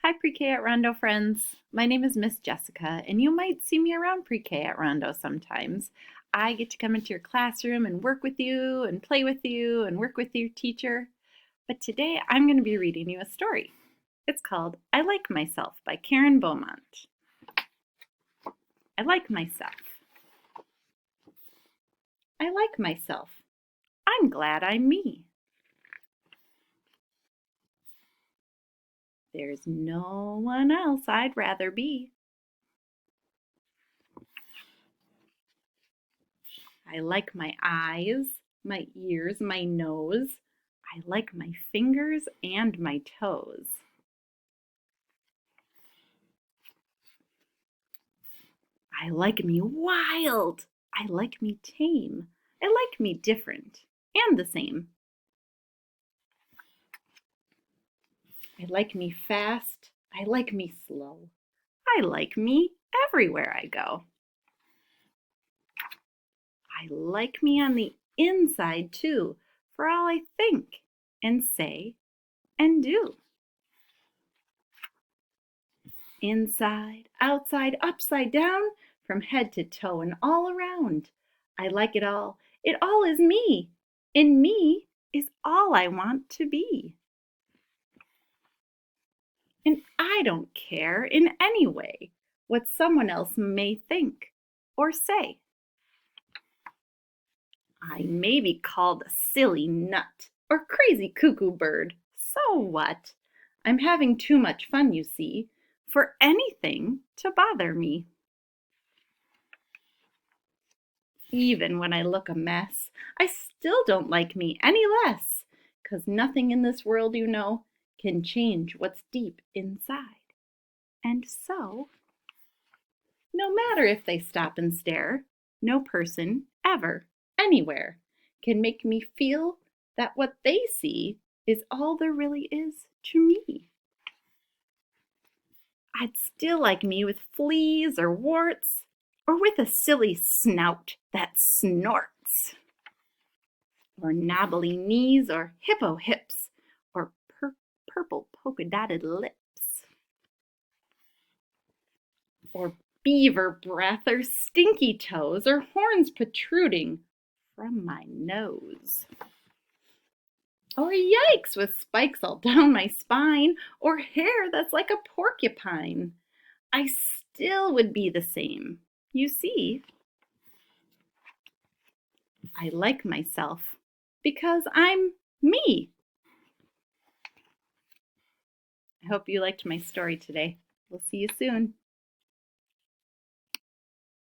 Hi, Pre-K at Rondo friends. My name is Miss Jessica, and you might see me around Pre-K at Rondo sometimes. I get to come into your classroom and work with you and play with you and work with your teacher. But today I'm going to be reading you a story. It's called I Like Myself by Karen Beaumont. I like myself. I like myself. I'm glad I'm me. There's no one else I'd rather be. I like my eyes, my ears, my nose. I like my fingers and my toes. I like me wild. I like me tame. I like me different and the same. I like me fast. I like me slow. I like me everywhere I go. I like me on the inside too, for all I think and say and do. Inside, outside, upside down, from head to toe and all around. I like it all. It all is me. In me is all I want to be. And I don't care in any way what someone else may think or say. I may be called a silly nut or crazy cuckoo bird. So what? I'm having too much fun, you see, for anything to bother me. Even when I look a mess, I still don't like me any less, 'cause nothing in this world, you know, can change what's deep inside. And so, no matter if they stop and stare, no person, ever, anywhere, can make me feel that what they see is all there really is to me. I'd still like me with fleas or warts, or with a silly snout that snorts, or knobbly knees, or hippo hips, or purple polka-dotted lips, or beaver breath, or stinky toes, or horns protruding from my nose, or yikes with spikes all down my spine, or hair that's like a porcupine. I still would be the same. You see, I like myself because I'm me. I hope you liked my story today. We'll see you soon.